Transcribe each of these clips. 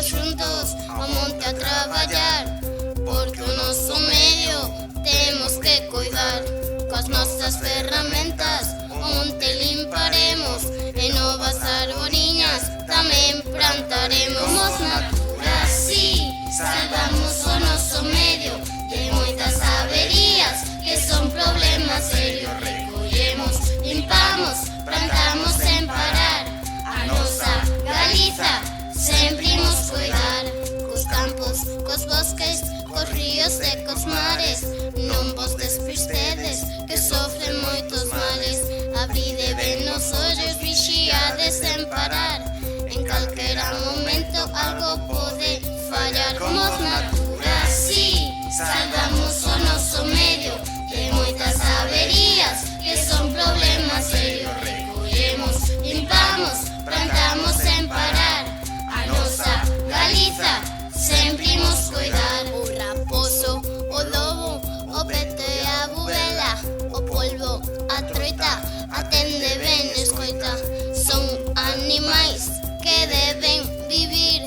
xuntos ao monte a traballar, porque o noso medio temos que cuidar. Coas nosas ferramentas o monte limparemos e novas arboriñas tamén plantaremos. Somos natura, sí, salvamos o noso medio de moitas averías que son problemas serios. Recollemos, limpamos, plantamos sen parar. A nosa Galiza sempre imos cuidar. Cos campos, cos bosques, cos ríos e cos mares, non vos despistedes que sofren moitos males. Abride ben os ollos, vixiades sen parar. En calquera momento algo pode fallar. Somos natura, sí, salvamos o noso medio de moitas averías que son problemas serios. Recollemos, limpamos, plantamos sen parar. A nosa Galiza sempre imos cuidar. O raposo, o lobo, o peto e a bubela, o polvo, a troita, atende ben, escoita. Son animais que deben vivir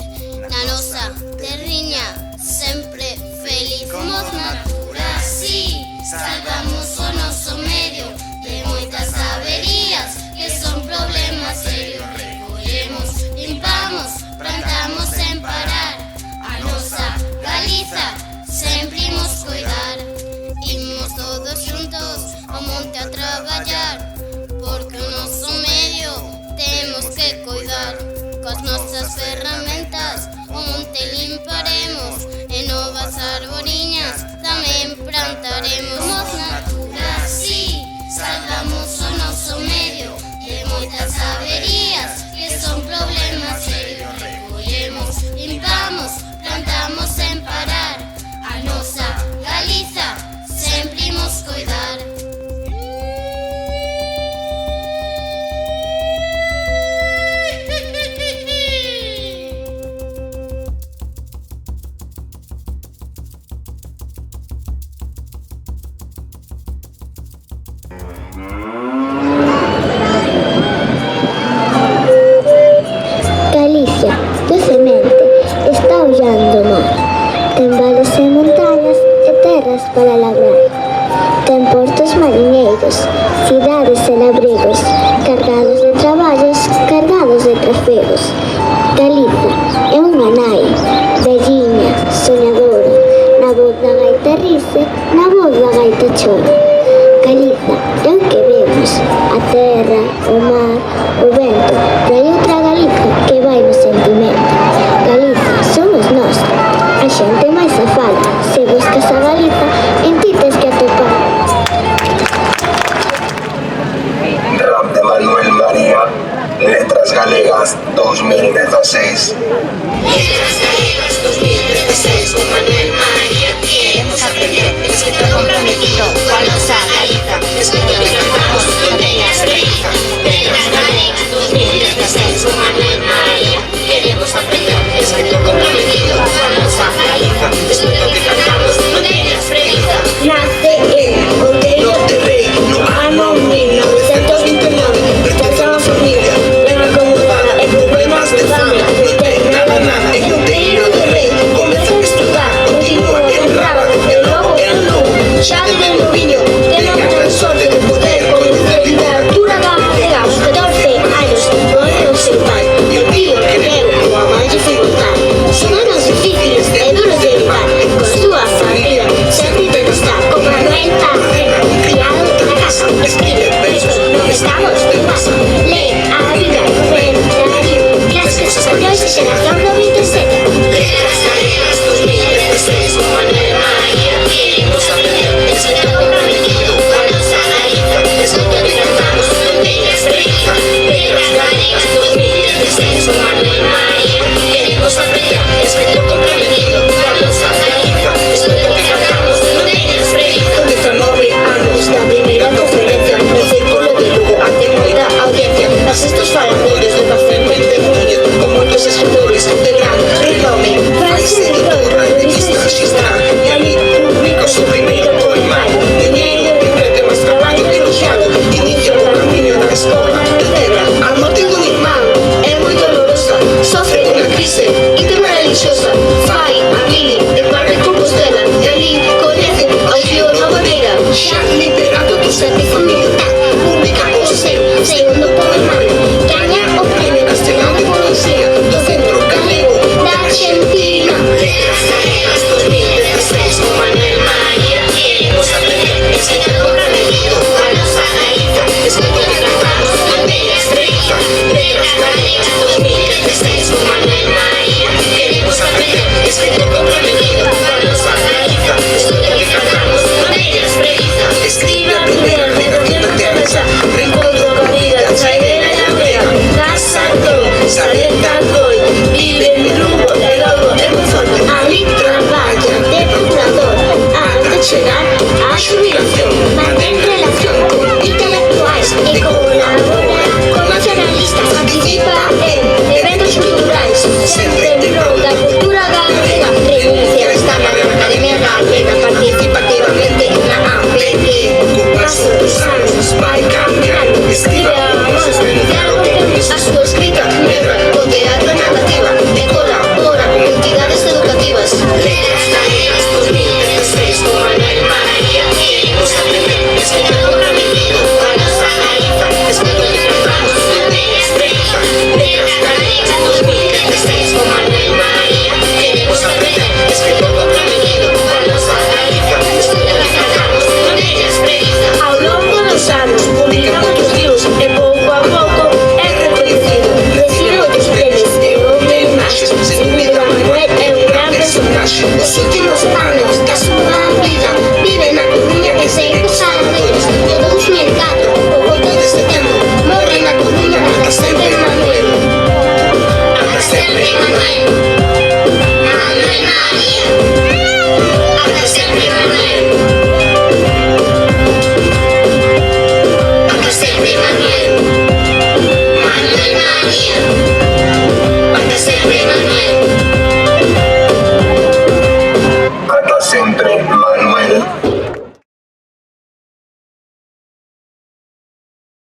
na nosa terriña sempre feliz. Somos natura, sí, salvamos o noso medio de moitas averías que son problemas serios. Recollemos, limpamos, plantamos sen parar. A nosa Galiza sempre imos cuidar. Imos todos xuntos ao monte a traballar, porque o noso medio temos que cuidar. Coas nosas ferramentas o monte limparemos e novas arboriñas tamén plantaremos. Somos natura, sí, salvamos o noso medio de moitas averías que son problemas serios. Recollemos, limpamos, plantamos sen parar. A nosa Galiza sempre imos cuidar. Galicia, tu semente, está ollando o mar. Ten vales e montañas e terras para labrar. Ten portos mariñeiros, cidades e labrigos, cargados de traballos, cargados de trafegos. Galiza é unha nai, velliña, soñadora, na voz da gaita rice, na voz da gaita chora. Galiza é o que vemos, a terra, o mar, o vento, pero hai outra Galiza que vai no sentimento. Galiza somos nós, a xente máis a fala. Se buscas a Galiza, en ti tes que atopar. Rap de Manuel María, Letras Galegas 2016. Letras Galegas 2016 con Manuel María. Queremos aprender, escritor comprometido coa nosa Galiza. Escritor que cantamos, non teñas preguiza. Letras Galegas 2016 con Manuel María. Queremos aprender, escritor comprometido coa nosa Galiza. Escritor que cantamos, non teñas preguiza. Nace en Outeiro de Rei, no ano 1929. Pertence a familia, era acomodada e problemas de fame. Non ten nada, en Outeiro de Rei. Comeza a estudar, continúa en rara, e logo en logo. Xa de ben viño, ten a gran sorte de poder coñecer literatura galega aos 14 anos. Non é o seu pai, e o tío que veu coa mãe dificultar. Son anos difíciles e duros de evitar. Con súa familia sempre ten que estar con a renta, criado na casa. Escribe versos, non estamos de masa. Lee a Biblia, comentario, clases españoles de xeración do 27. Letras Galegas 2016 con Manuel María. Queremos aprender, escritor comprometido coa nosa Galiza. Escritor que cantamos, non teñas preguiza. Letras Galegas 2016 con Manuel María. Queremos aprender, escritor comprometido coa nosa Galiza. Escritor que cantamos, non teñas preguiza. Con 19 anos da primeira conferencia no Círculo de Lugo ante moita audiencia. As estos faladores de facilmente muñe con moitos escritores de gran renome. Francis editor, revista xistra, e ali publicou o primeiro poemario. Diñeiro, librete, máis traballo elogiado. Inicio o camiño da escola de terra. A morte dun irmán é moi dolorosa. Sofre unha crise e ten alentador, vive mi rumbo, e logo é moi forte. Ali traballa de procurador, ante chegar a xubilación. Mantén relación con intelectuais e colabora con nacionalistas. Participa en eventos culturais, sempre en pro da cultura galega. Renuncia a estar na Academia Galega, participa activamente na APG. Co paso dos anos vai cambiando, escribe a mano, a súa escrita medra o teatro narrativa e colabora con entidades educativas. Letras Galegas 2016 con Manuel María, queremos aprender, escritor comprometido a nosa Galiza, escritor de tratamos, non teña esperanza. Letras Galegas 2016 con Manuel María, queremos aprender, escritor comprometido a nosa Galiza, escritor de tratamos, non teña esperanza. Ao longo dos anos publica moitos libros e pouco a pouco é reconhecido. Recibe outros premios e houve imaxes. Sin dúbida, Manuel é un gran personaxe. Os últimos anos da súa